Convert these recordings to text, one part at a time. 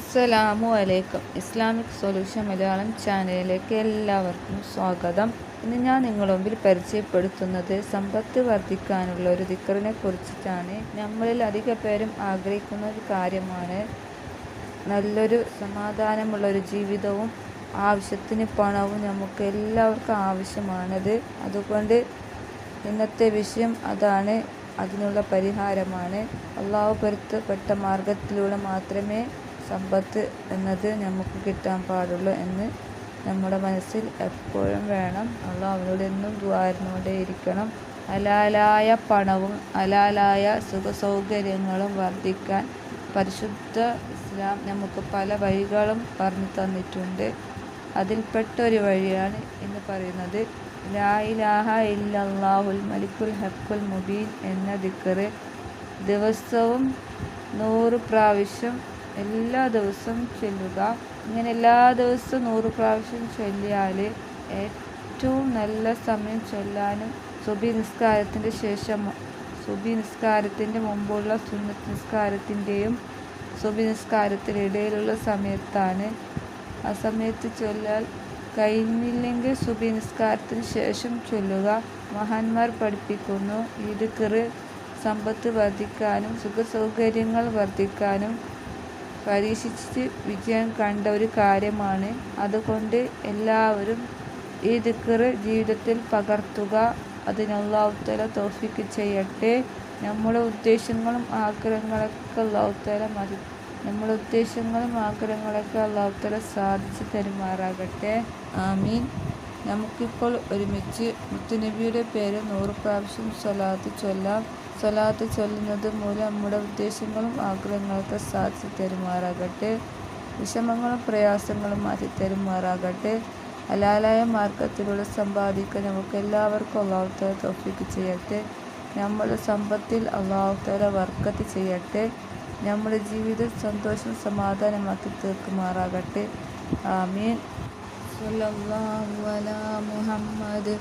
അസ്സലാമു അലൈക്കും. Islamic solution Malayalam ചാനലിലേക്ക് എല്ലാവർക്കും സ്വാഗതം. ഇന്ന് ഞാൻ നിങ്ങളുടെ മുമ്പിൽ പരിചയപ്പെടുത്തുന്നത് സമ്പത്ത് വർദ്ധിക്കാനുള്ള ഒരു ദിക്റിനെ കുറിച്ചിട്ടാണ്. നമ്മളിൽ അധിക പേരും ആഗ്രഹിക്കുന്ന ഒരു കാര്യമാണ്. നല്ലൊരു സമാധാനമുള്ളൊരു ജീവിതവും ആവശ്യത്തിന് പണവും നമുക്ക് എല്ലാവർക്കും ആവശ്യമാണത്. അതുകൊണ്ട് ഇന്നത്തെ വിഷയം അതാണ്, അതിനുള്ള പരിഹാരമാണ്. അള്ളാഹു പൊരുത്തപ്പെട്ട മാർഗത്തിലൂടെ മാത്രമേ സമ്പത്ത് എന്നത് നമുക്ക് കിട്ടാൻ പാടുള്ളൂ എന്ന് നമ്മുടെ മനസ്സിൽ എപ്പോഴും വേണം. അള്ളാഹുവിനോട് എന്നും ദുആയിരുന്നുകൊണ്ടേയിരിക്കണം. ഹലാലായ പണവും ഹലാലായ സുഖസൗകര്യങ്ങളും വർദ്ധിക്കാൻ പരിശുദ്ധ ഇസ്ലാം നമുക്ക് പല വഴികളും പറഞ്ഞു തന്നിട്ടുണ്ട്. അതിൽപ്പെട്ടൊരു വഴിയാണ് ഇന്ന് പറയുന്നത്. ലാ ഇലാഹ ഇല്ലല്ലാഹുൽ മലിക്കുൽ ഹഖുൽ മുബീൻ എന്ന ദിക്ർ ദിവസവും 100 പ്രാവശ്യം എല്ലാ ദിവസവും ചൊല്ലുക. ഇങ്ങനെ എല്ലാ ദിവസവും 100 പ്രാവശ്യം ചൊല്ലിയാൽ ഏറ്റവും നല്ല സമയം ചൊല്ലാനും സുബഹി നിസ്കാരത്തിൻ്റെ ശേഷം, സുബഹി നിസ്കാരത്തിൻ്റെ മുമ്പുള്ള സുന്നത്ത് നിസ്കാരത്തിൻ്റെയും സുബഹി നിസ്കാരത്തിനിടയിലുള്ള സമയത്താണ്. ആ സമയത്ത് ചൊല്ലാൽ കഴിഞ്ഞില്ലെങ്കിൽ സുബഹി നിസ്കാരത്തിന് ശേഷം ചൊല്ലുക. മഹാന്മാർ പഠിപ്പിക്കുന്നു, ഈ ദിക്ർ സമ്പത്ത് വർദ്ധിക്കാനും സുഖസൗകര്യങ്ങൾ വർദ്ധിക്കാനും പരീക്ഷിച്ച് വിജയം കണ്ട ഒരു കാര്യമാണ്. അതുകൊണ്ട് എല്ലാവരും ഈ ദിക്ർ ജീവിതത്തിൽ പകർത്തുക. അതിന് അല്ലാഹു തആല തൗഫീഖ് ചെയ്യട്ടെ. നമ്മുടെ ഉദ്ദേശങ്ങളും ആഗ്രഹങ്ങളൊക്കെ അല്ലാഹു തആല സാധിച്ചു തരുമാറാകട്ടെ. ആമീൻ. നമുക്കിപ്പോൾ ഒരുമിച്ച് മുത്തുനബിയുടെ പേര് 100 പ്രാവശ്യം സ്വലാത്ത് ചൊല്ലാം. സ്വലാത്ത് ചൊല്ലുന്നത് മൂലം നമ്മുടെ ഉദ്ദേശങ്ങളും ആഗ്രഹങ്ങളൊക്കെ സാധിച്ചു തരുമാറാകട്ടെ. വിഷമങ്ങളും പ്രയാസങ്ങളും മാറ്റി തരുമാറാകട്ടെ. ഹലാലായ മാർഗത്തിലൂടെ സമ്പാദിക്കാൻ നമുക്ക് എല്ലാവർക്കും അല്ലാഹു തആല തൗഫീഖ് ചെയ്യട്ടെ. നമ്മുടെ സമ്പത്തിൽ അല്ലാഹു തആല ബർക്കത്ത് ചെയ്യട്ടെ. നമ്മുടെ ജീവിതം സന്തോഷം സമാധാനമാക്കി തീർക്കുമാറാകട്ടെ. ആമീൻ. സ്വല്ലല്ലാഹു അലാ മുഹമ്മദ്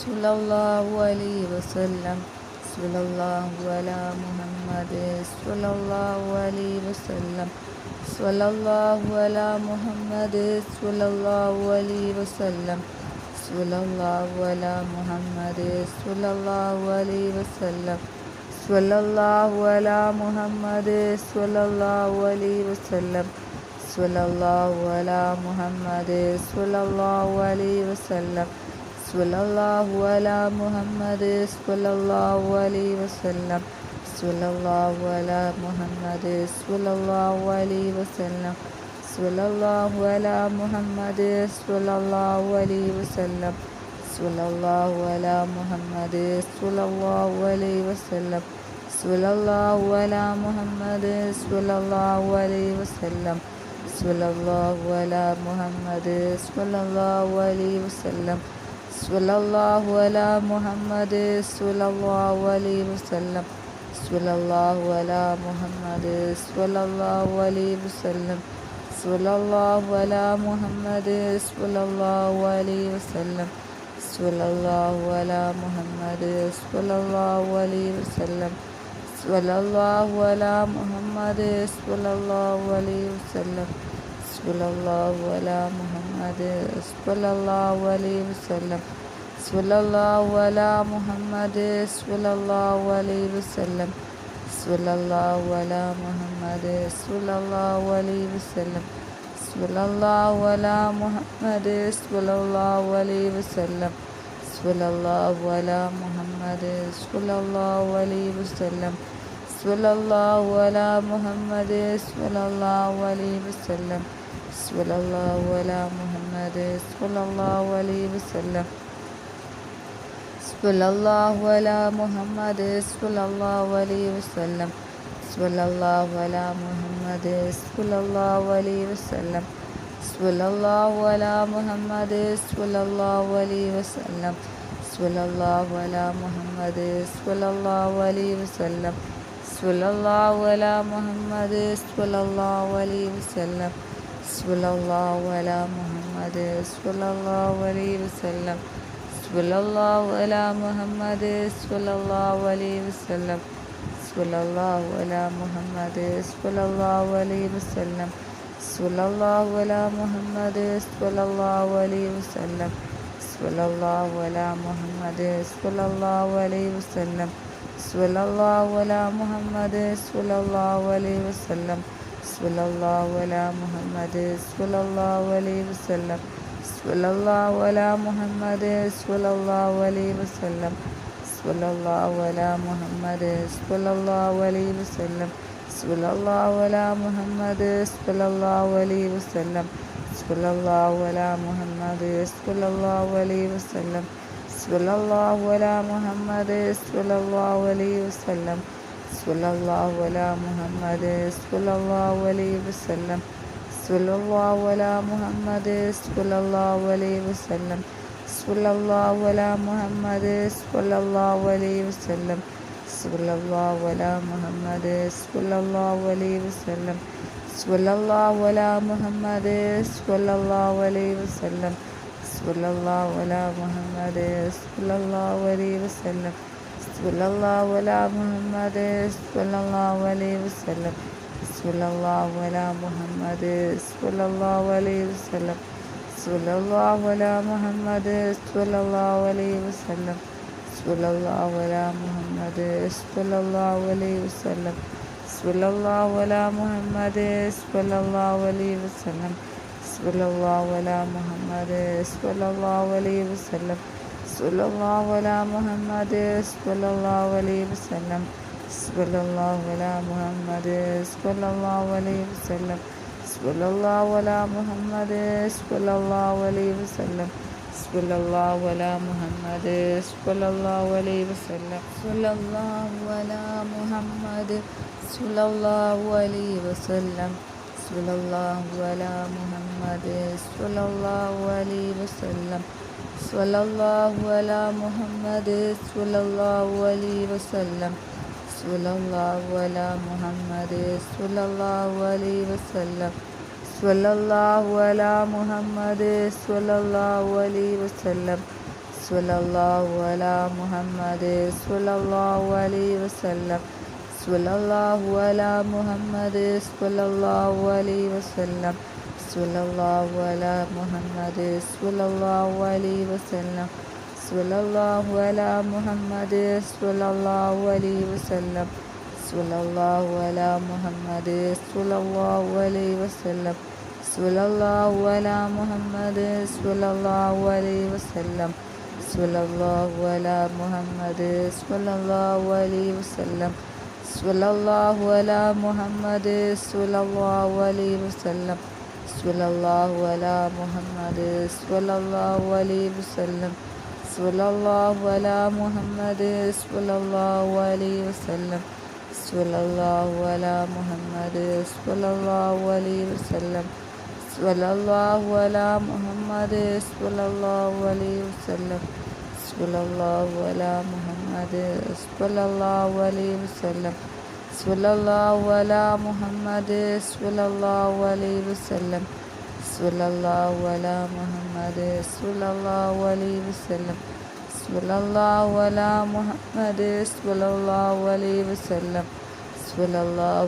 സ്വല്ലല്ലാഹു അലൈഹി വസല്ലം. സ്വല്ലല്ലാഹു അലാ മുഹമ്മദ് സ്വല്ലല്ലാഹു അലൈഹി വസല്ലം. സ്വല്ലല്ലാഹു അലാ മുഹമ്മദ് സ്വല്ലല്ലാഹു അലൈഹി വസല്ലം. സ്വല്ലല്ലാഹു അലാ മുഹമ്മദ് സ്വല്ലല്ലാഹു അലൈഹി വസല്ലം. സ്വല്ലല്ലാഹു അലാ മുഹമ്മദ് സ്വല്ലല്ലാഹു അലൈഹി വസല്ലം. സ്വല്ലല്ലാഹു അലാ മുഹമ്മദ് സ്വല്ലല്ലാഹു അലൈഹി വസല്ലം. സ്വല്ലല്ലാഹു അലാ മുഹമ്മദ് സ്വല്ലല്ലാഹു അലൈഹി വസല്ലം. സ്വല്ലല്ലാഹു അലാ മുഹമ്മദ് സ്വല്ലല്ലാഹു അലൈഹി വസല്ലം. സ്വല്ലല്ലാഹു അലാ മുഹമ്മദ് സ്വല്ലല്ലാഹു അലൈഹി വസല്ലം. സ്വല്ലല്ലാഹു അലാ മുഹമ്മദ് സ്വല്ലല്ലാഹു അലൈഹി വസല്ലം. സ്വല്ലല്ലാഹു അലാ മുഹമ്മദ് സ്വല്ലല്ലാഹു അലൈഹി വസല്ലം. സ്വല്ലല്ലാഹു അലാ മുഹമ്മദ് സ്വല്ലല്ലാഹു അലൈഹി വസല്ലം. സ്വല്ലല്ലാഹു അലാ മുഹമ്മദ് സ്വല്ലല്ലാഹു അലൈഹി വസല്ലം. സ്വല്ലല്ലാഹു അലാ മുഹമ്മദ് സ്വല്ലല്ലാഹു അലൈഹി വസല്ലം. സ്വല്ലല്ലാഹു അലാ മുഹമ്മദ് സ്വല്ലല്ലാഹു അലൈഹി വസല്ലം. സ്വല്ലല്ലാഹു അലാ മുഹമ്മദ് സ്വല്ലല്ലാഹു അലൈഹി വസല്ലം. സ്വല്ലല്ലാഹു അലാ മുഹമ്മദ് സ്വല്ലല്ലാഹു അലൈഹി വസല്ലം. സ്വല്ലല്ലാഹു അലാ മുഹമ്മദ് സ്വല്ലല്ലാഹു അലൈഹി വസല്ലം. സ്വല്ലല്ലാഹു അലാ മുഹമ്മദ് സ്വല്ലല്ലാഹു അലൈഹി വസല്ലം. സ്വല്ലല്ലാഹു അലാ മുഹമ്മദ് സ്വല്ലല്ലാഹു അലൈഹി വസല്ലം. സ്വല്ലല്ലാഹു അലാ മുഹമ്മദ് സ്വല്ലല്ലാഹു അലൈഹി വസല്ലം. സ്വല്ലല്ലാഹു അലാ മുഹമ്മദ് സ്വല്ലല്ലാഹു അലൈഹി വസല്ലം. സ്വല്ലല്ലാഹു അലാ മുഹമ്മദ് സ്വല്ലല്ലാഹു അലൈഹി വസല്ലം. സ്വല്ലല്ലാഹു അലാ മുഹമ്മദ് സ്വല്ലല്ലാഹു അലൈഹി വസല്ലം. സ്വല്ലല്ലാഹു അലാ മുഹമ്മദ് സ്വല്ലല്ലാഹു അലൈഹി വസല്ലം. സ്വല്ലല്ലാഹു അലാ മുഹമ്മദ് സ്വല്ലല്ലാഹു അലൈഹി വസല്ലം. സ്വല്ലല്ലാഹു അലാ മുഹമ്മദ് സ്വല്ലല്ലാഹു അലൈഹി വസല്ലം. സ്വല്ലല്ലാഹു അലാ മുഹമ്മദ് സ്വല്ലല്ലാഹു അലൈഹി വസല്ലം. സ്വല്ലല്ലാഹു അലാ മുഹമ്മദ് സ്വല്ലല്ലാഹു അലൈഹി വസല്ലം. സ്വല്ലല്ലാഹു അലാ മുഹമ്മദ് സ്വല്ലല്ലാഹു അലൈഹി വസല്ലം. സ്വല്ലല്ലാഹു അലാ മുഹമ്മദ് സ്വല്ലല്ലാഹു അലൈഹി വസല്ലം. സ്വല്ലല്ലാഹു അലാ മുഹമ്മദ് സ്വല്ലല്ലാഹു അലൈഹി വസല്ലം. സ്വല്ലല്ലാഹു അലാ മുഹമ്മദ് സ്വല്ലല്ലാഹു അലൈഹി വസല്ലം സ്വല്ലല്ലാഹു അലാ മുഹമ്മദ് സ്വല്ലല്ലാഹു അലൈഹി വസല്ലം സ്വല്ലല്ലാഹു അലാ മുഹമ്മദ് സ്വല്ലല്ലാഹു അലൈഹി വസല്ലം സ്വല്ലല്ലാഹു അലാ മുഹമ്മദ് സ്വല്ലല്ലാഹു അലൈഹി വസല്ലം സ്വല്ലല്ലാഹു അലാ മുഹമ്മദ് സ്വല്ലല്ലാഹു അലൈഹി വസല്ലം സ്വല്ലല്ലാഹു അലാ മുഹമ്മദ് സ്വല്ലല്ലാഹു അലൈഹി വസല്ലം സ്വല്ലല്ലാഹു അലാ മുഹമ്മദ് സ്വല്ലല്ലാഹു അലൈഹി വസല്ലം സ്വല്ലല്ലാഹു അലാ മുഹമ്മദ് സ്വല്ലല്ലാഹു അലൈഹി വസല്ലം സ്വല്ലല്ലാഹു അലാ മുഹമ്മദ് സ്വല്ലല്ലാഹു അലൈഹി വസല്ലം സ്വല്ലല്ലാഹു അലാ മുഹമ്മദ് സ്വല്ലല്ലാഹു അലൈഹി വസല്ലം സ്വല്ലല്ലാഹു അലാ മുഹമ്മദ് സ്വല്ലല്ലാഹു അലൈഹി വസല്ലം സ്വല്ലല്ലാഹു അലാ മുഹമ്മദ് സ്വല്ലല്ലാഹു അലൈഹി വസല്ലം സ്വല്ലല്ലാഹു അലാ മുഹമ്മദ് സ്വല്ലല്ലാഹു അലൈഹി വസല്ലം സ്വല്ലല്ലാഹു അലാ മുഹമ്മദ് സ്വല്ലല്ലാഹു അലൈഹി വസല്ലം സ്വല്ലല്ലാഹു അലാ മുഹമ്മദ് സ്വല്ലല്ലാഹു അലൈഹി വസല്ലം സ്വല്ലല്ലാഹു അലാ മുഹമ്മദ് സ്വല്ലല്ലാഹു അലൈഹി വസല്ലം സ്വല്ലല്ലാഹു അലാ മുഹമ്മദ് സ്വല്ലല്ലാഹു അലൈഹി വസല്ലം സ്വല്ലല്ലാഹു അലാ മുഹമ്മദ് സ്വല്ലല്ലാഹു അലൈഹി വസല്ലം സ്വല്ലല്ലാഹു അലാ മുഹമ്മദ് സ്വല്ലല്ലാഹു അലൈഹി വസല്ലം സ്വല്ലല്ലാഹു അലാ മുഹമ്മദ് സ്വല്ലല്ലാഹു അലൈഹി വസല്ലം സ്വല്ലല്ലാഹു അലാ മുഹമ്മദ് സ്വല്ലല്ലാഹു അലൈഹി വസല്ലം സ്വല്ലല്ലാഹു അലാ മുഹമ്മദ് സ്വല്ലല്ലാഹു അലൈഹി വസല്ലം സ്വല്ലല്ലാഹു അലാ മുഹമ്മദ് സ്വല്ലല്ലാഹു അലൈഹി വസല്ലം സ്വല്ലല്ലാഹു അലാ മുഹമ്മദ് സ്വല്ലല്ലാഹു അലൈഹി വസല്ലം സ്വല്ലല്ലാഹു അലാ മുഹമ്മദ് സ്വല്ലല്ലാഹു അലൈഹി വസല്ലം സ്വല്ലല്ലാഹു അലാ മുഹമ്മദ് സ്വല്ലല്ലാഹു അലൈഹി വസല്ലം സ്വല്ലല്ലാഹു അലാ മുഹമ്മദ് സ്വല്ലല്ലാഹു അലൈഹി വസല്ലം സ്വല്ലല്ലാഹു അലാ മുഹമ്മദ് സ്വല്ലല്ലാഹു അലൈഹി വസല്ലം സ്വല്ലല്ലാഹു അലാ മുഹമ്മദ് സ്വല്ലല്ലാഹു അലൈഹി വസല്ലം സ്വല്ലല്ലാഹു അലാ മുഹമ്മദ് സ്വല്ലല്ലാഹു അലൈഹി വസല്ലം സ്വല്ലല്ലാഹു അലാ മുഹമ്മദ് സ്വല്ലല്ലാഹു അലൈഹി വസല്ലം സ്വല്ലല്ലാഹു അലാ മുഹമ്മദ് സ്വല്ലല്ലാഹു അലൈഹി വസല്ലം സ്വല്ലല്ലാഹു അലാ മുഹമ്മദ് സ്വല്ലല്ലാഹു അലൈഹി വസല്ലം സ്വല്ലല്ലാഹു അലാ മുഹമ്മദ് സ്വല്ലല്ലാഹു അലൈഹി വസല്ലം സ്വല്ലല്ലാഹു അലാ മുഹമ്മദ് സ്വല്ലല്ലാഹു അലൈഹി വസല്ലം സ്വല്ലല്ലാഹു അലാ മുഹമ്മദ് സ്വല്ലല്ലാഹു അലൈഹി വസല്ലം സ്വല്ലല്ലാഹു അലാ മുഹമ്മദ് സ്വല്ലല്ലാഹു അലൈഹി വസല്ലം സ്വല്ലല്ലാഹു അലാ മുഹമ്മദ് സ്വല്ലല്ലാഹു അലൈഹി വസല്ലം സ്വല്ലല്ലാഹു അലാ മുഹമ്മദ് സ്വല്ലല്ലാഹു അലൈഹി വസല്ലം സ്വല്ലല്ലാഹു അലാ മുഹമ്മദ് സ്വല്ലല്ലാഹു അലൈഹി വസല്ലം സ്വല്ലല്ലാഹു അലാ മുഹമ്മദ് സ്വല്ലല്ലാഹു അലൈഹി വസല്ലം സ്വല്ലല്ലാഹു അലാ മുഹമ്മദ് സ്വല്ലല്ലാഹു അലൈഹി വസല്ലം സ്വല്ലല്ലാഹു അലാ മുഹമ്മദ് സ്വല്ലല്ലാഹു അലൈഹി വസല്ലം സ്വല്ലല്ലാഹു അലാ മുഹമ്മദ് സ്വല്ലല്ലാഹു അലൈഹി വസല്ലം സ്വല്ലല്ലാഹു അലാ മുഹമ്മദ് സ്വല്ലല്ലാഹു അലൈഹി വസല്ലം സ്വല്ലല്ലാഹു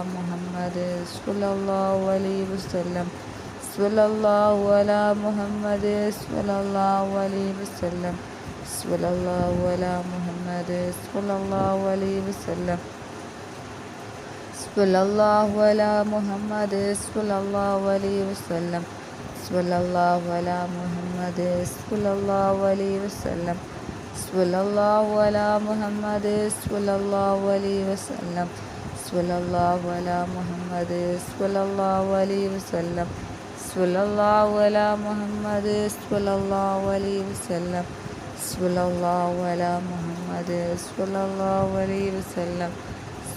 അലാ മുഹമ്മദ് സ്വല്ലല്ലാഹു അലൈഹി വസല്ലം സ്വല്ലല്ലാഹു അലാ മുഹമ്മദ് സ്വല്ലല്ലാഹു അലൈഹി വസല്ലം സ്വല്ലല്ലാഹു അലാ മുഹമ്മദ് സ്വല്ലല്ലാഹു അലൈഹി വസല്ലം സ്വല്ലല്ലാഹു അലാ മുഹമ്മദ് സ്വല്ലല്ലാഹു അലൈഹി വസല്ലം സ്വല്ലല്ലാഹു അലാ മുഹമ്മദ് സ്വല്ലല്ലാഹു അലൈഹി വസല്ലം സ്വല്ലല്ലാഹു അലാ മുഹമ്മദ് സ്വല്ലല്ലാഹു അലൈഹി വസല്ലം സ്വല്ലല്ലാഹു അലാ മുഹമ്മദ് സ്വല്ലല്ലാഹു അലൈഹി വസല്ലം സ്വല്ലല്ലാഹു അലാ മുഹമ്മദ് സ്വല്ലല്ലാഹു അലൈഹി വസല്ലം സ്വല്ലല്ലാഹു അലാ മുഹമ്മദ് സ്വല്ലല്ലാഹു അലൈഹി വസല്ലം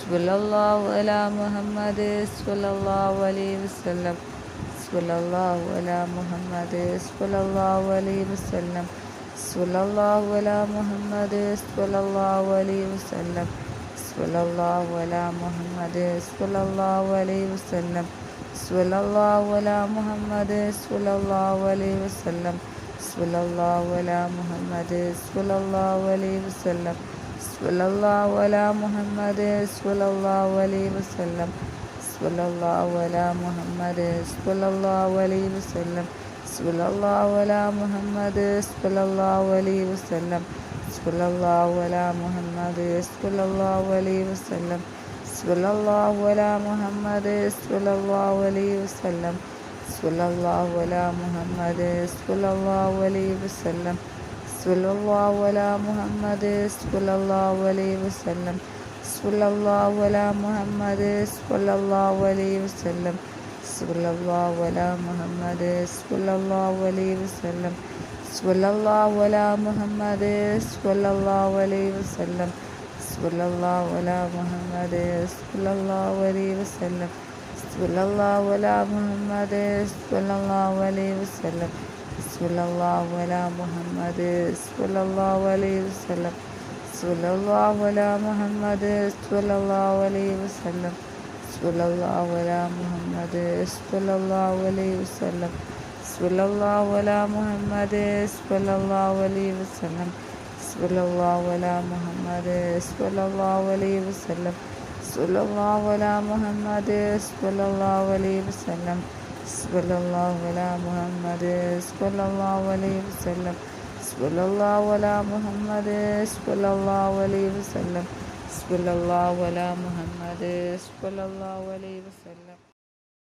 സ്വല്ലല്ലാഹു അലാ മുഹമ്മദ് സ്വല്ലല്ലാഹു അലൈഹി വസല്ലം സ്വല്ലല്ലാഹു അലാ മുഹമ്മദ് സ്വല്ലല്ലാഹു അലൈഹി വസല്ലം സ്വല്ലല്ലാഹു അലാ മുഹമ്മദ് സ്വല്ലല്ലാഹു അലൈഹി വസല്ലം സ്വല്ലല്ലാഹു അലാ മുഹമ്മദ് സ്വല്ലല്ലാഹു അലൈഹി വസല്ലം സ്വല്ലല്ലാഹു അലാ മുഹമ്മദ് സ്വല്ലല്ലാഹു അലൈഹി വസല്ലം സ്വല്ലല്ലാഹു അലാ മുഹമ്മദ് സ്വല്ലല്ലാഹു അലൈഹി വസല്ലം സ്വല്ലല്ലാഹു അലാ മുഹമ്മദ് സ്വല്ലല്ലാഹു അലൈഹി വസല്ലം സ്വല്ലല്ലാഹു അലാ മുഹമ്മദ് സ്വല്ലല്ലാഹു അലൈഹി വസല്ലം സ്വല്ലല്ലാഹു അലാ മുഹമ്മദ് സ്വല്ലല്ലാഹു അലൈഹി വസല്ലം സ്വല്ലല്ലാഹു അലാ മുഹമ്മദ് സ്വല്ലല്ലാഹു അലൈഹി വസല്ലം സ്വല്ലല്ലാഹു അലാ മുഹമ്മദ് സ്വല്ലല്ലാഹു അലൈഹി വസല്ലം സ്വല്ലല്ലാഹു അലാ മുഹമ്മദ് സ്വല്ലല്ലാഹു അലൈഹി വസല്ലം സ്വല്ലല്ലാഹു അലാ മുഹമ്മദ് സ്വല്ലല്ലാഹു അലൈഹി വസല്ലം സ്വല്ലല്ലാഹു അലാ മുഹമ്മദ് സ്വല്ലല്ലാഹു അലൈഹി വസല്ലം സ്വല്ലല്ലാഹു അലാ മുഹമ്മദ് സ്വല്ലല്ലാഹു അലൈഹി വസല്ലം സ്വല്ലല്ലാഹു അലാ മുഹമ്മദ് സ്വല്ലല്ലാഹു അലൈഹി വസല്ലം സ്വല്ലല്ലാഹു അലാ മുഹമ്മദ് സ്വല്ലല്ലാഹു അലൈഹി വസല്ലം സ്വല്ലല്ലാഹു അലാ മുഹമ്മദ് സ്വല്ലല്ലാഹു അലൈഹി വസല്ലം സ്വല്ലല്ലാഹു അലാ മുഹമ്മദ് സ്വല്ലല്ലാഹു അലൈഹി വസല്ലം സ്വല്ലല്ലാഹു അലാ മുഹമ്മദ് സ്വല്ലല്ലാഹു അലൈഹി വസല്ലം സ്വല്ലല്ലാഹു അലാ മുഹമ്മദ് സ്വല്ലല്ലാഹു അലൈഹി വസല്ലം സ്വല്ലല്ലാഹു അലാ മുഹമ്മദ് സ്വല്ലല്ലാഹു അലൈഹി വസല്ലം സ്വല്ലല്ലാഹു അലാ മുഹമ്മദ് സ്വല്ലല്ലാഹു അലൈഹി വസല്ലം സ്വല്ലല്ലാഹു അലാ മുഹമ്മദ് സ്വല്ലല്ലാഹു അലൈഹി വസല്ലം സ്വല്ലല്ലാഹു അലാ മുഹമ്മദ് സ്വല്ലല്ലാഹു അലൈഹി വസല്ലം സ്വല്ലല്ലാഹു അലാ മുഹമ്മദ് സ്വല്ലല്ലാഹു അലൈഹി വസല്ലം സ്വല്ലല്ലാഹു അലാ മുഹമ്മദ് സ്വല്ലല്ലാഹു അലൈഹി വസല്ലം സ്വല്ലല്ലാഹു അലാ മുഹമ്മദ് സ്വല്ലല്ലാഹു അലൈഹി വസല്ലം.